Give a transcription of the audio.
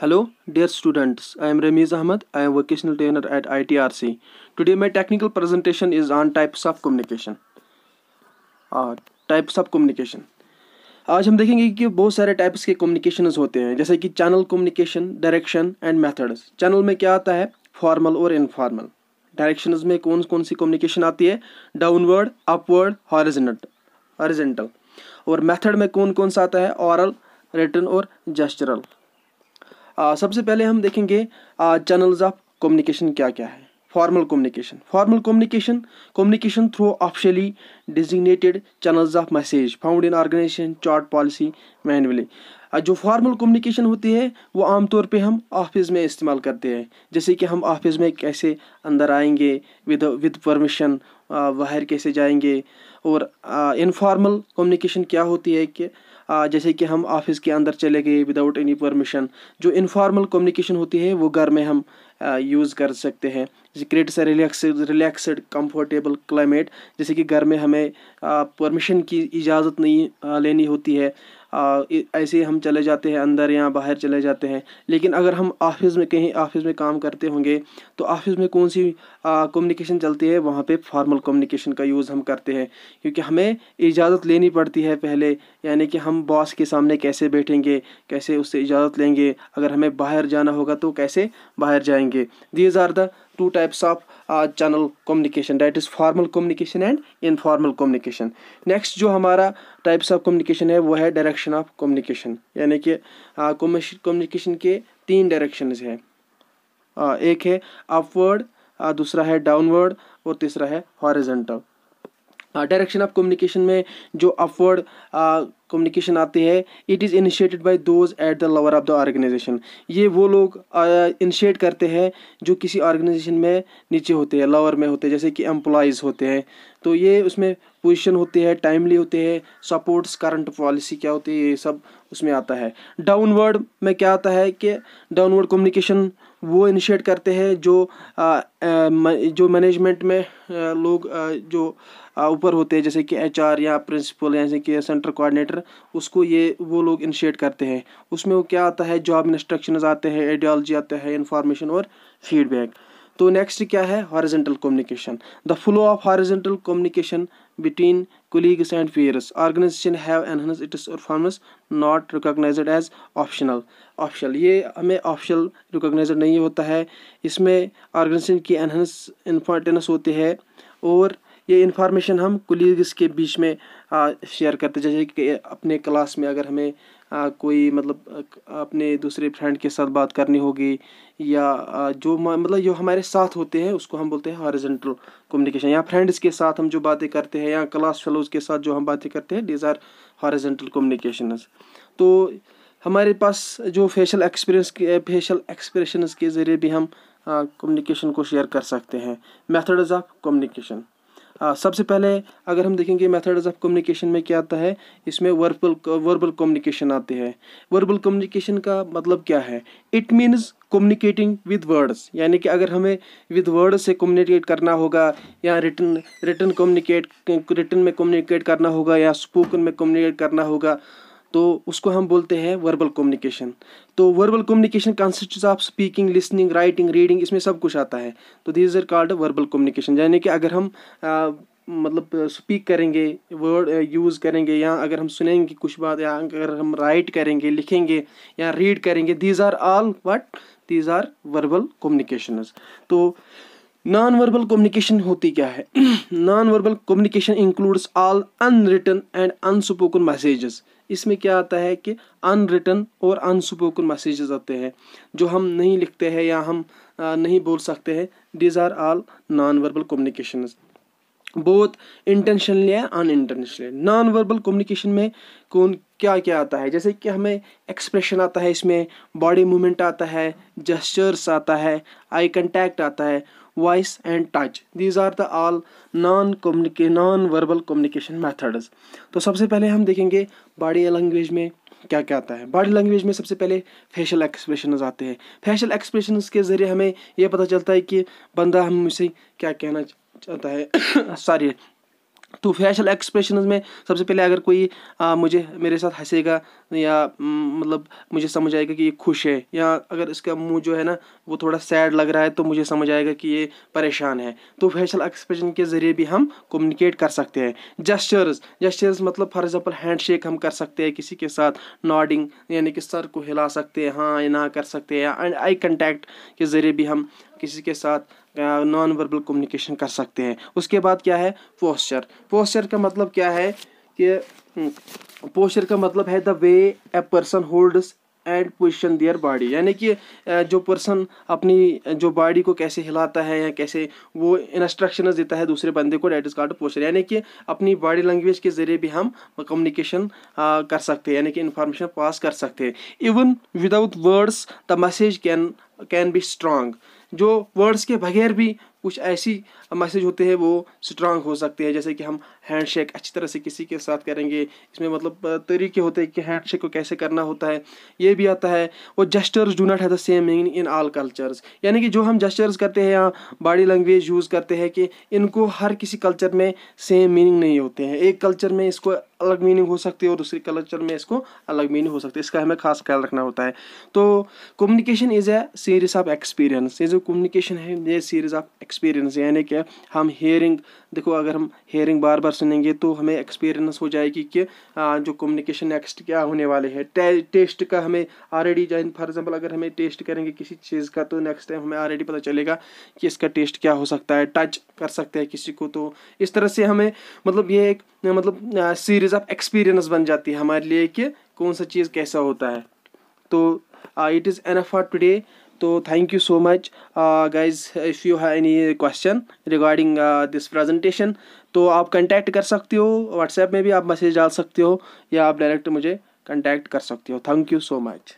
Hello, dear students. I am Ramiz Ahmad. I am vocational trainer at ITRC. Today, my technical presentation is on types of communication. Types of communication. आज हम देखेंगे कि बहुत सारे types के communications होते हैं, जैसे कि channel communication, direction and methods. Channel में क्या आता है? फॉर्मल और इनफॉर्मल। डायरेक्शंस में कौन कौन सी कम्युनिकेशन आती है? Downward, upward, horizontal. और मेथड में कौन कौन सा आता है? ऑरल, रिटन और जेस्चरल। सबसे पहले हम देखेंगे चैनल्स ऑफ कम्युनिकेशन क्या क्या है। Formal communication through officially designated channels of message found in organization, chart, policy, manually. जो फॉर्मल कम्युनिकेशन होती है वो आमतौर पे हम ऑफिस में इस्तेमाल करते हैं, जैसे कि हम ऑफिस में कैसे अंदर आएंगे विद परमिशन, बाहर कैसे जाएंगे। और इनफॉर्मल कम्युनिकेशन क्या होती है कि जैसे कि हम ऑफिस के अंदर चले गए विदाउट एनी परमिशन। जो इनफॉर्मल कम्युनिकेशन होती है वो घर में हम यूज़ कर सकते हैं। जैसे creates a relaxed comfortable climate, जैसे कि घर में हमें परमिशन की इजाज़त नहीं लेनी होती है। ऐसे हम चले जाते हैं अंदर या बाहर चले जाते हैं। लेकिन अगर हम कहीं ऑफिस में काम करते होंगे तो ऑफिस में कौन सी कम्युनिकेशन चलती है? वहाँ पे फॉर्मल कम्युनिकेशन का यूज़ हम करते हैं, क्योंकि हमें इजाज़त लेनी पड़ती है पहले। यानी कि हम बॉस के सामने कैसे बैठेंगे, कैसे उससे इजाज़त लेंगे, अगर हमें बाहर जाना होगा तो कैसे बाहर जाएंगे। These are the two types of channel communication, that is formal communication and informal communication. Next जो हमारा टाइप्स ऑफ कम्युनिकेशन है वो है डायरेक्शन ऑफ कम्युनिकेशन। यानी कि कम्युनिकेशन के 3 डायरेक्शंस हैं। एक है अपवर्ड, दूसरा है डाउनवर्ड और तीसरा है हॉरिजॉन्टल। डायरेक्शन ऑफ कम्युनिकेशन में जो अपवर्ड कम्युनिकेशन आती है, it is initiated by those at the lower of the organization. ये वो लोग इनिशिएट करते हैं जो किसी ऑर्गेनाइजेशन में नीचे होते हैं, लोअर में होते हैं, जैसे कि एम्प्लॉयज़ होते हैं। तो ये उसमें पोजीशन होती है, टाइमली होते हैं, सपोर्ट्स करंट पॉलिसी क्या होती है, ये सब उसमें आता है। डाउनवर्ड में क्या आता है कि डाउनवर्ड कम्युनिकेशन वो इनिशिएट करते हैं जो मैनेजमेंट में लोग जो ऊपर होते हैं, जैसे कि HR या प्रिंसिपल, जैसे कि सेंटर कोऑर्डिनेटर, उसको ये वो लोग इनिशिएट करते हैं। उसमें वो क्या आता है? जॉब इंस्ट्रक्शंस आते हैं, आइडियोलॉजी आता है, इंफॉर्मेशन और फीडबैक। तो नेक्स्ट क्या है? Horizontal communication. The flow of horizontal communication between colleagues and peers. Organization have enhanced its performance, not recognized as optional. ये हमें ऑप्शनल रिकॉग्नाइज नहीं होता है। इसमें ऑर्गेनाइजेशन की एनहेंस इम्पोर्टेंस होती है और ये इन्फॉर्मेशन हम कोलीग्स के बीच में शेयर करते हैं। जैसे कि अपने क्लास में अगर हमें कोई मतलब अपने दूसरे फ्रेंड के साथ बात करनी होगी, या जो हमारे साथ होते हैं उसको हम बोलते हैं हॉरिजॉन्टल कम्युनिकेशन। या फ्रेंड्स के साथ हम जो बातें करते हैं या क्लास फेलोज के साथ जो हम बातें करते हैं, दीज आर हॉरिजॉन्टल कम्युनिकेशंस। तो हमारे पास जो फेशियल एक्सप्रेशंस के ज़रिए भी हम कम्युनिकेशन को शेयर कर सकते हैं। Methods of communication. सबसे पहले अगर हम देखेंगे मेथड्स ऑफ कम्युनिकेशन में क्या आता है, इसमें वर्बल कम्युनिकेशन आते हैं। वर्बल कम्युनिकेशन का मतलब क्या है? It means communicating with words. यानी कि अगर हमें विद वर्ड से कम्युनिकेट करना होगा या रिटन में कम्युनिकेट करना होगा या स्पोकन में कम्युनिकेट करना होगा, तो उसको हम बोलते हैं वर्बल कम्युनिकेशन। तो verbal communication consists of speaking, listening, writing, reading, इसमें सब कुछ आता है। तो this are called verbal communication. यानी कि अगर हम मतलब स्पीक करेंगे, वर्ड यूज़ करेंगे, या अगर हम सुनेंगे कुछ बात, या अगर हम राइट करेंगे, लिखेंगे या रीड करेंगे, these are all these are verbal communications. तो नॉन वर्बल कम्युनिकेशन होती क्या है? Non verbal communication includes all unwritten and unspoken messages. इसमें क्या आता है कि अनरिटन और अनस्पोकन मैसेजेस आते हैं जो हम नहीं लिखते हैं या हम नहीं बोल सकते हैं। These are all non verbal communications, both intentionally या अनइंटेंशनली। नॉन वर्बल कम्युनिकेशन में कौन क्या क्या आता है? जैसे कि हमें एक्सप्रेशन आता है, इसमें बॉडी मूवमेंट आता है, जेस्चर्स आता है, आई कांटेक्ट आता है, voice and touch. These are the all non verbal communication methods. तो सबसे पहले हम देखेंगे बॉडी लैंग्वेज में क्या क्या आता है। बॉडी लैंग्वेज में सबसे पहले फेशियल एक्सप्रेशंस आते हैं। फेशियल एक्सप्रेशंस के ज़रिए हमें यह पता चलता है कि बंदा हमसे क्या कहना चाहता है। सॉरी, तो फेशियल एक्सप्रेशंस में सबसे पहले अगर कोई मुझे मेरे साथ हंसेगा या मतलब मुझे समझ आएगा कि ये खुश है, या अगर इसका मुंह जो है ना वो थोड़ा सैड लग रहा है तो मुझे समझ आएगा कि ये परेशान है। तो फेशियल एक्सप्रेशन के ज़रिए भी हम कम्युनिकेट कर सकते हैं। जेस्चर्स मतलब फॉर एग्जांपल हैंडशेक हम कर सकते हैं किसी के साथ, नॉडिंग यानी कि सर को हिला सकते हैं, हाँ या ना कर सकते हैं, एंड आई कंटैक्ट के ज़रिए भी हम किसी के साथ नॉन वर्बल कम्युनिकेशन कर सकते हैं। उसके बाद क्या है, पोस्चर का मतलब क्या है कि पोस्चर का मतलब है the way a person holds and position their body, यानी कि जो पर्सन अपनी जो बॉडी को कैसे हिलाता है या कैसे वो इंस्ट्रक्शंस देता है दूसरे बंदे को, डेट इज कॉल्ड पोस्चर। यानी कि अपनी बॉडी लैंग्वेज के जरिए भी हम कम्युनिकेशन कर सकते हैं, यानी कि इंफॉर्मेशन पास कर सकते हैं। Even without words the message can be strong. जो वर्ड्स के बगैर भी कुछ ऐसी मैसेज होते हैं वो स्ट्रांग हो सकते हैं, जैसे कि हम हैंडशेक अच्छी तरह से किसी के साथ करेंगे, इसमें मतलब तरीके होते हैं कि हैंडशेक को कैसे करना होता है, ये भी आता है। और gestures do not have the same meaning in all cultures, यानी कि जो हम जेस्चर्स करते हैं या बॉडी लैंग्वेज यूज़ करते हैं कि इनको हर किसी कल्चर में सेम मीनिंग नहीं होते हैं। एक कल्चर में इसको अलग मीनिंग हो सकती है और दूसरे कल्चर में इसको अलग मीनिंग हो सकती है, इसका हमें खास ख्याल रखना होता है। तो communication is a series of experience. ये जो कम्युनिकेशन है ये सीरीज ऑफ एक्सपीरियंस, यानी कि हम हेयरिंग, देखो अगर हम हेयरिंग बार बार सुनेंगे तो हमें एक्सपीरियंस हो जाएगी कि जो कम्युनिकेशन नेक्स्ट क्या होने वाले हैं। टेस्ट का हमें ऑलरेडी, फॉर एग्जांपल अगर हमें टेस्ट करेंगे किसी चीज़ का तो नेक्स्ट टाइम हमें ऑलरेडी पता चलेगा कि इसका टेस्ट क्या हो सकता है। टच कर सकते हैं किसी को, तो इस तरह से हमें मतलब ये एक मतलब सीरीज ऑफ एक्सपीरियंस बन जाती है हमारे लिए कि कौन सा चीज़ कैसा होता है। तो it is enough for today. So thank you so much guys. If you have any question regarding this presentation तो आप कांटेक्ट कर सकते हो, व्हाट्सएप में भी आप मैसेज डाल सकते हो या आप डायरेक्ट मुझे कांटेक्ट कर सकते हो। Thank you so much.